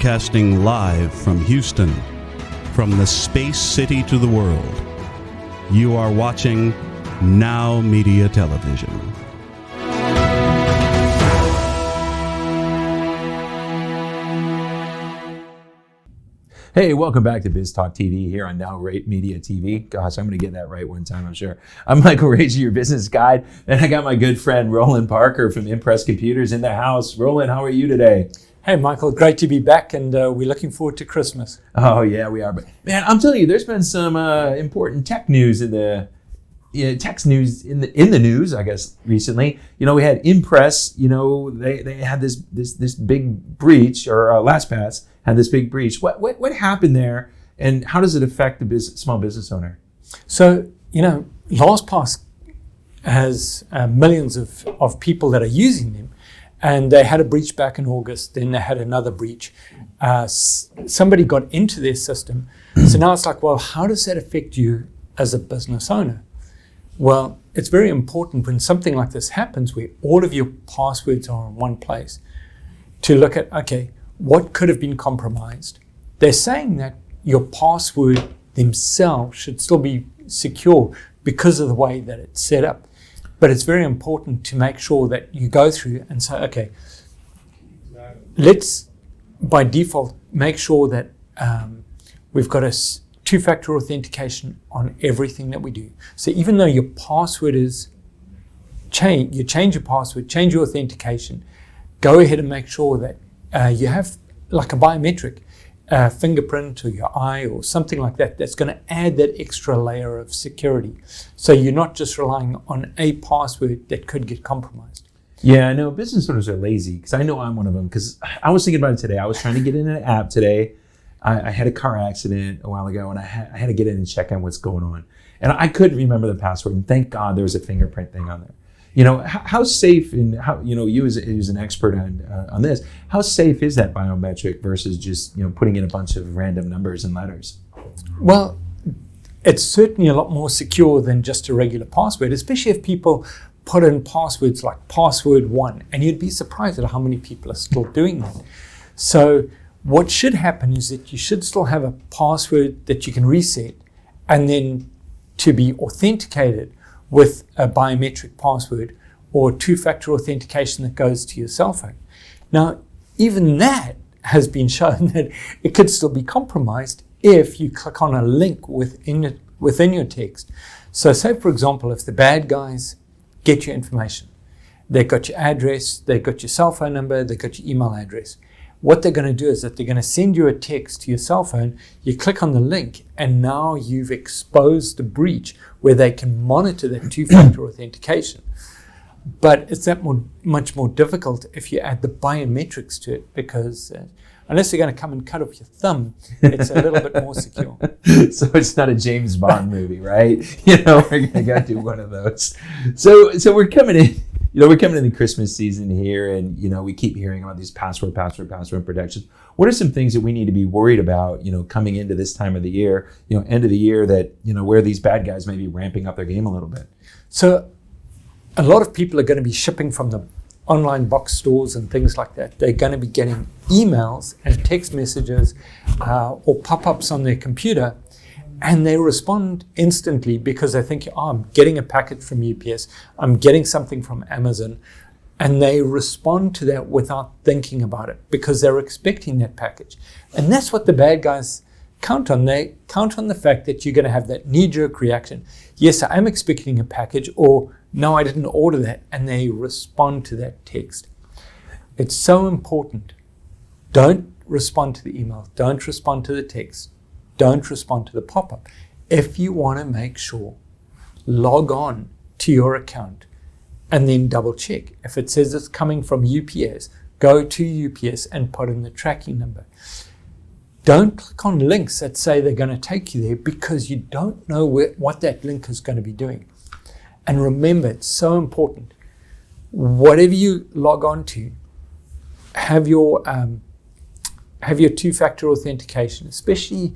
Broadcasting live from Houston, from the space city to the world. You are watching Now Media Television. Hey, welcome back to Biz Talk TV here on Now Media TV. Gosh, I'm going to get that right one time, I'm sure. I'm Michael Ragey, your business guide, and I got my good friend Roland Parker from Impress Computers in the house. Roland, how are you today? Hey, Michael, great to be back, and we're looking forward to Christmas. Oh, yeah, we are. But man, I'm telling you, there's been some important tech news in the news, I guess, recently. You know, we had Impress. You know, they had this big breach, or LastPass had this big breach. What happened there, and how does it affect the small business owner? So, you know, LastPass has millions of people that are using them, and they had a breach back in August. Then they had another breach. Somebody got into their system. So now it's like, well, how does that affect you as a business owner? Well, it's very important when something like this happens, where all of your passwords are in one place, to look at, okay, what could have been compromised? They're saying that your password themselves should still be secure because of the way that it's set up. But it's very important to make sure that you go through and say, okay, let's by default make sure that we've got a two-factor authentication on everything that we do. So even though your password is changed, you change your password, change your authentication, go ahead and make sure that you have like a biometric fingerprint or your eye or something like that that's going to add that extra layer of security. So you're not just relying on a password that could get compromised. Yeah, I know business owners are lazy, because I know I'm one of them, because I was thinking about it today. I was trying to get in an app today. I had a car accident a while ago, and I had to get in and check on what's going on. And I couldn't remember the password, and thank God there was a fingerprint thing on there. You know, how safe, and how, you know, you as an expert on this, how safe is that biometric versus just, you know, putting in a bunch of random numbers and letters? Well, it's certainly a lot more secure than just a regular password, especially if people put in passwords like password 1, and you'd be surprised at how many people are still doing that. So what should happen is that you should still have a password that you can reset, and then to be authenticated with a biometric password or two-factor authentication that goes to your cell phone. Now, even that has been shown that it could still be compromised if you click on a link within your text. So say, for example, if the bad guys get your information, they've got your address, they've got your cell phone number, they've got your email address. What they're going to do is that they're going to send you a text to your cell phone, you click on the link, and now you've exposed the breach where they can monitor that two-factor authentication. But it's that much more difficult if you add the biometrics to it, because unless they're going to come and cut off your thumb, it's a little bit more secure. So it's not a James Bond movie, right? You know, we're going to go do one of those. So we're coming in. You know, we're coming in the Christmas season here, and, you know, we keep hearing about these password protections. What are some things that we need to be worried about, you know, coming into this time of the year, you know, end of the year, that, you know, where these bad guys may be ramping up their game a little bit? So a lot of people are going to be shipping from the online box stores and things like that. They're going to be getting emails and text messages or pop-ups on their computer, and they respond instantly because they think, oh, I'm getting a packet from UPS, I'm getting something from Amazon, and they respond to that without thinking about it because they're expecting that package. And that's what the bad guys count on. They count on the fact that you're going to have that knee-jerk reaction. Yes, I am expecting a package, or no, I didn't order that, and they respond to that text. It's so important. Don't respond to the email. Don't respond to the text. Don't respond to the pop-up. If you want to make sure, log on to your account and then double check. If it says it's coming from UPS, go to UPS and put in the tracking number. Don't click on links that say they're going to take you there, because you don't know what that link is going to be doing. And remember, it's so important. Whatever you log on to, have your two-factor authentication, especially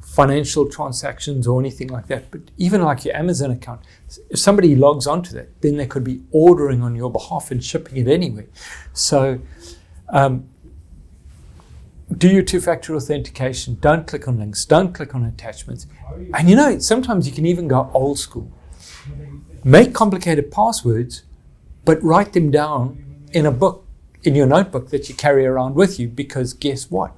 financial transactions or anything like that. But even like your Amazon account, if somebody logs onto that, then they could be ordering on your behalf and shipping it anyway. So do your two-factor authentication. Don't click on links. Don't click on attachments. And sometimes you can even go old school. Make complicated passwords, but write them down in a book, in your notebook that you carry around with you, because guess what?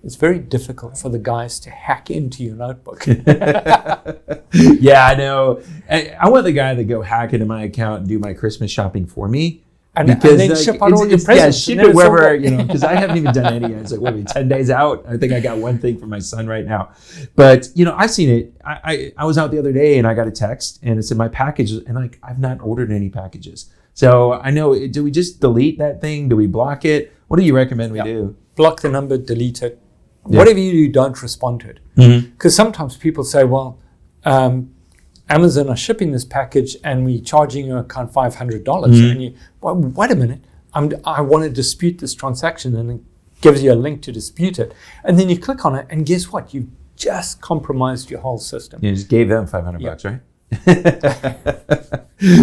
It's very difficult for the guys to hack into your notebook. Yeah, I know. I want the guy to go hack into my account and do my Christmas shopping for me. And then ship out all your presents. Yeah, ship it wherever, because I haven't even done any. It's like, what are we, 10 days out? I think I got one thing for my son right now. But, I've seen it. I was out the other day and I got a text and it said my package, and I've not ordered any packages. So I know, do we just delete that thing? Do we block it? What do you recommend we do? Block the number, delete it. Yeah. Whatever you do, don't respond to it. Because sometimes people say, well, Amazon are shipping this package and we're charging your account $500. And you, well, wait a minute, I want to dispute this transaction, and it gives you a link to dispute it. And then you click on it, and guess what? You've just compromised your whole system. You just gave them $500, right?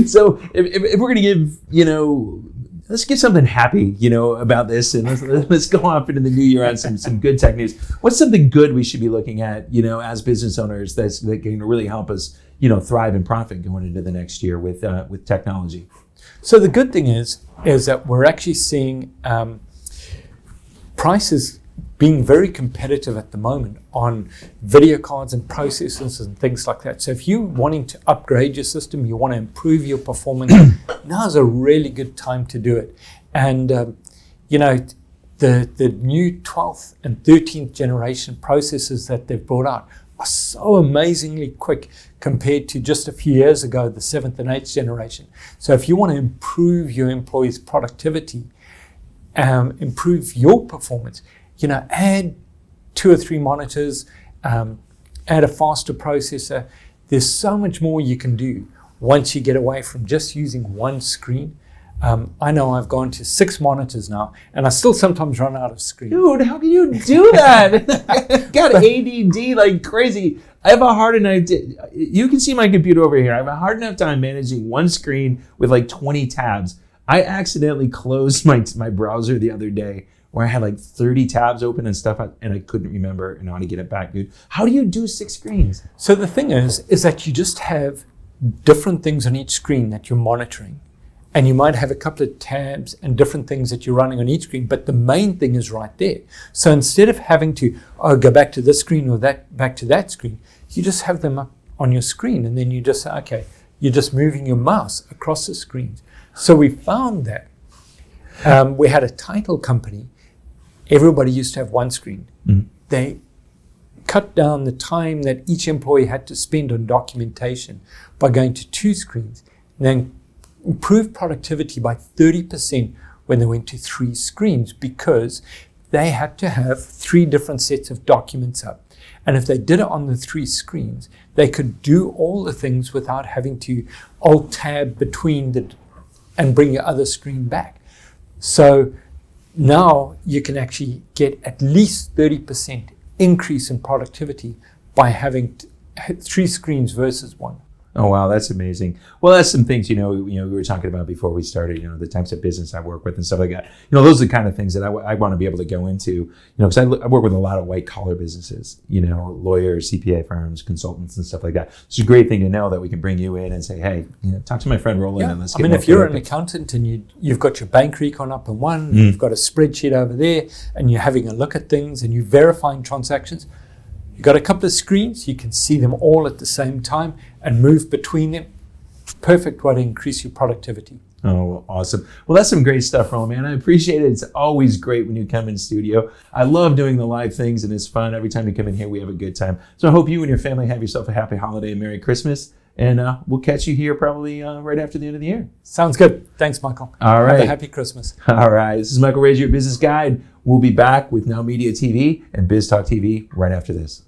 So if we're going to give, let's get something happy, about this, and let's go off into the new year on some good tech news. What's something good we should be looking at, as business owners that can really help us, thrive and profit going into the next year with technology? So the good thing is that we're actually seeing prices being very competitive at the moment on video cards and processors and things like that. So if you're wanting to upgrade your system, you want to improve your performance, now's a really good time to do it. And the new 12th and 13th generation processors that they've brought out are so amazingly quick compared to just a few years ago, the 7th and 8th generation. So if you want to improve your employees' productivity, improve your performance, add 2 or 3 monitors, add a faster processor. There's so much more you can do once you get away from just using one screen. I know I've gone to 6 monitors now, and I still sometimes run out of screen. Dude, how can you do that? I got ADD like crazy. I have a hard enough. You can see my computer over here. I have a hard enough time managing one screen with like 20 tabs. I accidentally closed my browser the other day, where I had like 30 tabs open and stuff, and I couldn't remember how to get it back, dude. How do you do 6 screens? So the thing is that you just have different things on each screen that you're monitoring. And you might have a couple of tabs and different things that you're running on each screen, but the main thing is right there. So instead of having to go back to this screen or back to that screen, you just have them up on your screen, and then you just say, okay, you're just moving your mouse across the screens. So we found that we had a title company. Everybody used to have one screen. They cut down the time that each employee had to spend on documentation by going to 2 screens, and then improved productivity by 30% when they went to 3 screens, because they had to have 3 different sets of documents up. And if they did it on the 3 screens, they could do all the things without having to alt-tab between and bring your other screen back. So now you can actually get at least 30% increase in productivity by having 3 screens versus 1. Oh, wow, that's amazing. Well, that's some things, we were talking about before we started, the types of business I work with and stuff like that. Those are the kind of things that I want to be able to go into, because I work with a lot of white collar businesses, lawyers, CPA firms, consultants and stuff like that. It's a great thing to know that we can bring you in and say, hey, talk to my friend Roland and let's get if you're an accountant and you've got your bank recon up in one, you've got a spreadsheet over there, and you're having a look at things and you're verifying transactions, you've got a couple of screens, you can see them all at the same time and move between them. Perfect way to increase your productivity. Oh, awesome. Well, that's some great stuff, Roland, man. I appreciate it. It's always great when you come in studio. I love doing the live things, and it's fun. Every time you come in here, we have a good time. So I hope you and your family have yourself a happy holiday and Merry Christmas. And we'll catch you here probably right after the end of the year. Sounds good. Thanks, Michael. All right. Have a happy Christmas. All right. This is Michael Razor, your business guide. We'll be back with Now Media TV and Biz Talk TV right after this.